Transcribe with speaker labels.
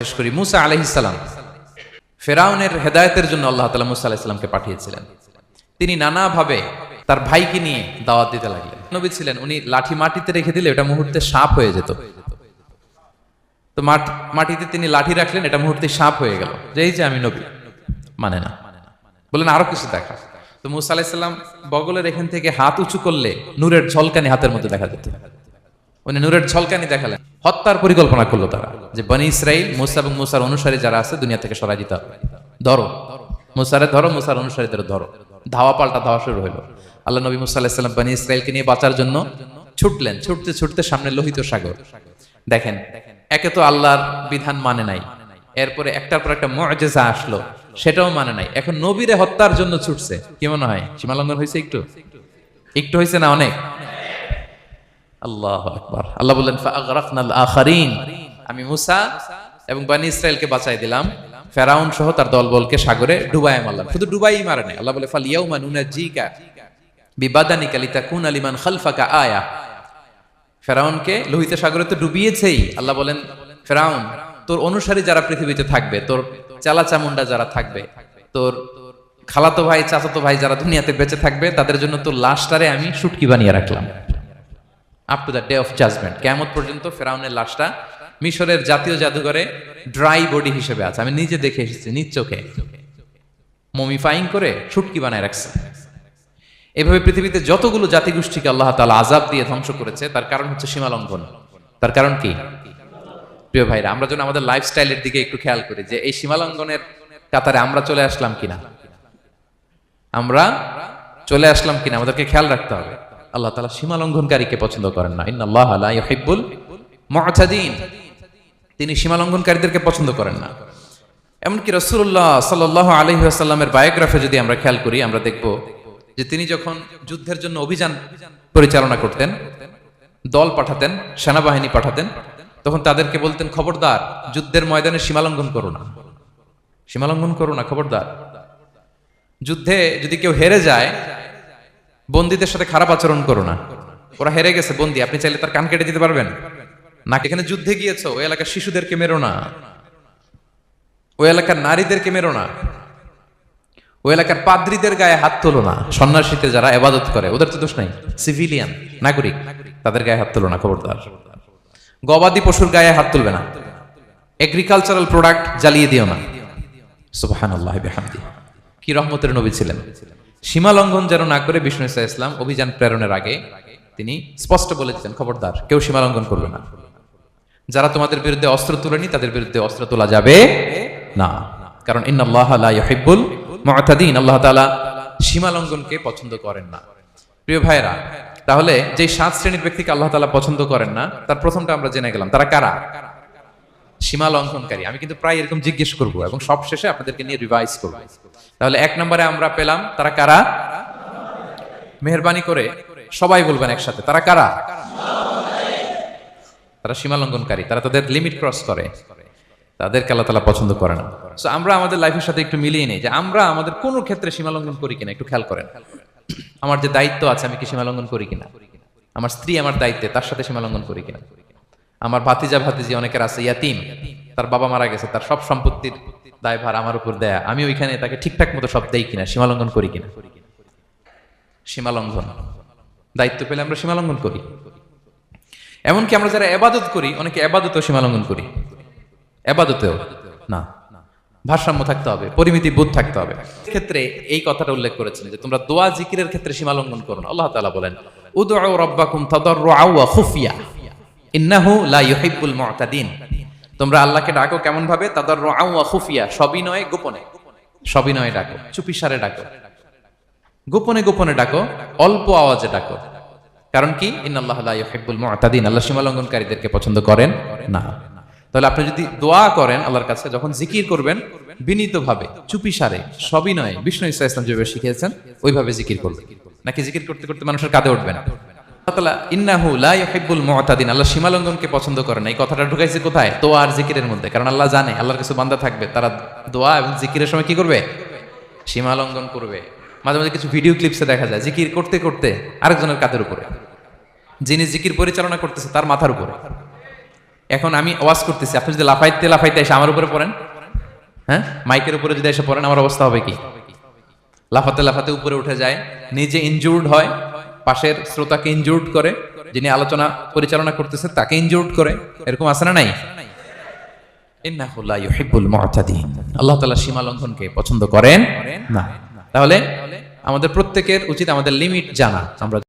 Speaker 1: শেষ করি। মুসা আলাইহিস সালাম ফেরাউনের হেদায়েতের জন্য আল্লাহ তাআলা মুসা আলাইহিস সালামকে পাঠিয়েছিলেন। তিনি নানাভাবে তার ভাইকে নিয়ে দাওয়াত দিতে লাগলেন। নবী ছিলেন, উনি লাঠি মাটিতে রেখে দিলে এটা মুহূর্তে সাপ হয়ে যেত। তো মাটিতে তিনি লাঠি রাখলেন, এটা মুহূর্তে সাপ হয়ে গেল, যে এই যে আমি নবী। মানে না, বললেন আরো কিছু দেখা। তো মুসা আলাইহিস সালাম বগলের এখান থেকে হাত উঁচু করলে নূরের ঝলকানি হাতের মধ্যে দেখা যেত। উনি নূরের ঝলকানি দেখালেন। হত্যার পরিকল্পনা করলো তারা, যে বনি ইসরাইল মুসা এবং মুসার অনুসারী যারা আছে দুনিয়া থেকে সরাই দিতে হবে। ধরো মুসারে, ধরো মুসার অনুসারীদের ধরো। ধাওয়া পাল্টা ধাওয়া শুরু হলো। আল্লাহ নবী মুসা আলাইহিস সালাম বনি ইসরাইলকে নিয়ে বাঁচার জন্য ছুটলেন। ছুটতে ছুটতে সামনে লোহিত সাগর। দেখেন, একে তো আল্লাহর বিধান মানে নাই, এরপরে একটার পর একটা মুআজিজা আসলো, সেটাও মানে নাই। এখন নবীরে হত্যার জন্য ছুটছে। কি মনে হয় সীমালঙ্ঘন হয়েছে? একটু হয়েছে না অনেক? আল্লাহু আকবার। আল্লাহ বললেন ফাআগরাকনাল আখারিন, আমি মুসা এবং বনি ইসরাইলকে বাঁচাই দিলাম, ফেরাউন সহ তার দলবলকে সাগরে ডুবায় মারলাম। শুধু ডুবাই মারে নাই, আল্লাহ বলে ফাল ইয়াউমা নুনাজ্জিকা বিবাদানিকা লিতাকুনা লিমান খালফাকা আয়া। ফেরাউনকে লোহিত সাগরে তো ডুবিয়েছেই। আল্লাহ বলেন ফেরাউন, তোর অনুসারী যারা পৃথিবীতে থাকবে, তোর চালা চামুন্ডা যারা থাকবে, তোর খালাতো ভাই চাচাতো ভাই যারা দুনিয়াতে বেঁচে থাকবে, তাদের জন্য তোর লাশটারে আমি শুটকি বানিয়ে রাখলাম। Up to the day of judgement, কিয়ামত পর্যন্ত ফেরাউনের লাশটা মিশরের জাতীয় জাদুঘরে ড্রাই বডি হিসেবে আছে। আমি নিজে দেখে এসেছি নিজ চোখে, মমিফাইং করে শুটকি বানায় রাখছে। এভাবে পৃথিবীতে যতগুলো জাতিগোষ্ঠীকে আল্লাহ তাআলা আযাব দিয়ে ধ্বংস করেছে, তার কারণ হচ্ছে সীমালঙ্ঘন। তার কারণ কি? প্রিয় ভাইরা, আমরা যেন আমাদের লাইফস্টাইলের দিকে একটু খেয়াল করি, যে এই সীমালঙ্ঘনের কাতারে আমরা চলে আসলাম কিনা, আমাদেরকে খেয়াল রাখতে হবে। আল্লাহ তাআলা সীমালঙ্ঘনকারীকে পছন্দ করেন না। ইন্নাল্লাহা লা ইউহিব্বুল মুআতাদিন, তিনি সীমালঙ্ঘনকারীদেরকে পছন্দ করেন না। এমনকি রাসূলুল্লাহ সাল্লাল্লাহু আলাইহি ওয়াসাল্লামের বায়োগ্রাফি যদি আমরা খেয়াল করি, আমরা দেখব যে তিনি যখন যুদ্ধের জন্য অভিযান পরিচালনা করতেন, দল পাঠাতেন, সেনাবাহিনী পাঠাতেন, তখন তাদেরকে বলতেন খবরদার যুদ্ধের ময়দানে সীমালঙ্ঘন করো না, খবরদার। যুদ্ধে যদি কেউ হেরে যায়, বন্দীদের সাথে খারাপ আচরণ করো না। ওরা হেরে গেছে বন্দী, আপনি চাইলে তার কান কেটে দিতে পারবেন না। এখানে যুদ্ধে গিয়েছো, ওই এলাকার শিশুদেরকে মেরো না, ওই এলাকার নারীদেরকে মেরো না, ওই এলাকার পাদ্রীদের গায়ে হাত তোলো না। সন্ন্যাসীতে যারা ইবাদত করে ওদের তো দোষ নাই, সিভিলিয়ান নাগরিক, তাদের গায়ে হাত তোলো না, খবরদার। গবাদি পশুর গায়ে হাত তুলবে না, এগ্রিকালচারাল প্রোডাক্ট জ্বালিয়ে দিও না। সুবহানাল্লাহি বিহামদিহি, কি রহমতের নবী ছিলেন। সীমা লঙ্ঘন যেন না করে বিষ্ণু ইসা ইসলাম অভিযান প্রেরণের আগে তিনি স্পষ্ট বলে দিতেন খবরদার কেউ সীমা লঙ্ঘন করবে না। যারা তোমাদের বিরুদ্ধে অস্ত্র তুলেনি তাদের বিরুদ্ধে অস্ত্র তোলা যাবে না, কারণ ইন্নাল্লাহা লা ইউহিব্বুল মুআতাদিন, আল্লাহ তাআলা সীমা লঙ্ঘনকে পছন্দ করেন না। প্রিয় ভাইরা, তাহলে যে 7 শ্রেণীর ব্যক্তিকে আল্লাহ তাআলা পছন্দ করেন না, তার প্রথমটা আমরা জেনে গেলাম। তারা কারা? সীমা লঙ্ঘনকারী। আমি কিন্তু প্রায় এরকম জিজ্ঞেস করব এবং সব শেষে আপনাদেরকে নিয়ে রিভাইজ করব। তাহলে 1 নম্বরে আমরা পেলাম তারা কারা। মেহেরবানি করে সবাই বলবেন একসাথে, তারা কারা? তারা সীমা লঙ্ঘনকারী, তারা তাদের লিমিট ক্রস করে, তাদেরকে আল্লাহ তাআলা পছন্দ করে না। সো আমরা আমাদের লাইফের সাথে একটু মিলিয়ে নেই যে আমরা আমাদের কোন ক্ষেত্রে সীমা লঙ্ঘন করি কিনা একটু খেয়াল করেন। আমার যে দায়িত্ব আছে, আমি কি সীমা লঙ্ঘন করি কিনা? আমার স্ত্রী আমার দায়িত্বে, তার সাথে সীমা লঙ্ঘন করি কিনা? আমার ভাতিজা ভাতিজি অনেকের আছে ইয়াতিম, তার বাবা মারা গেছে, তার সব সম্পত্তির দায়ভার আমার উপর দেয়া, আমি ওইখানে তাকে ঠিকঠাক মতো সব দেই কিনা, সীমালঙ্ঘন করি কিনা? সীমালঙ্ঘন, দায়িত্ব পেলে আমরা সীমালঙ্ঘন করি। এমনকি আমরা যারা ইবাদত করি, অনেকে ইবাদতেও সীমালঙ্ঘন করি। ইবাদতেও না, ভারসাম্য থাকতে হবে, পরিমিতি বোধ থাকতে হবে। ক্ষেত্রে এই কথাটা উল্লেখ করেছেন যে তোমরা দোয়া জিকিরের ক্ষেত্রে সীমালঙ্ঘন করো না। আল্লাহ তাআলা বলেন উদউ রাব্বাকুম তাদাররুআ ওয়া খুফিয়া ইন্নাহু লা ইউহিব্বুল মুআতাদিন, তোমরা আল্লাহকে ডাকো কেমন ভাবে? তাদাররুআ ওয়া খুফিয়া, সবিনয়ে গোপনে, সবিনয়ে ডাকো, চুপিসারে ডাকো, গোপনে গোপনে ডাকো, অল্প আওয়াজে ডাকো। কারণ কি? ইন্নাল্লাহা লা ইউহিব্বুল মুআতাদিন, আল্লাহ সীমালঙ্ঘনকারীদেরকে পছন্দ করেন না। তাহলে আপনি যদি দোয়া করেন আল্লাহর কাছে, যখন জিকির করবেন বিনীতভাবে, চুপিসারে, সবিনয়ে, বিষ্ণু ইসা ইসলাম যেভাবে শিখিয়েছেন ওইভাবে জিকির করবেন। নাকি জিকির করতে করতে মানুষের কাঁধে উঠবেন? ইন্নাহু লা ইউহিব্বুল মুআতাদিন, আল্লাহ সীমালঙ্ঘনকে পছন্দ করেন না। এই কথাটা ঢুকাইছে কোথায়? দোয়া আর জিকিরের মধ্যে। কারণ আল্লাহ জানে আল্লাহর কিছু বান্দা থাকবে, তারা দোয়া এবং জিকিরের সময় কি করবে? সীমালঙ্ঘন করবে। মাঝে মাঝে কিছু ভিডিও ক্লিপসে দেখা যায় জিকির করতে করতে আরেকজনের কাঁধের উপরে, যিনি জিকির পরিচালনা করতেছে তার মাথার উপরে। এখন আমি ওয়াজ করতেছি, আপনি যদি লাফাইতে লাফাইতে এসে আমার উপরে পড়েন, হ্যাঁ, মাইকের উপরে যদি এসে পড়েন, আমার অবস্থা হবে কি? লাফাতে লাফাতে উপরে উঠে যায়, নিজে ইনজুর্ড হয়, পাশের শ্রোতাকে ইনজুর্ড করে, যিনি আলোচনা পরিচালনা করতেছে তাকে ইনজুর্ড করে, এরকম আছে না নাই? ইন্নাহু লা ইউহিব্বুল মু'তাদিন, আল্লাহ তাআলা সীমা লঙ্ঘনকে পছন্দ করেন না। তাহলে আমাদের প্রত্যেকের উচিত আমাদের লিমিট জানা। আমরা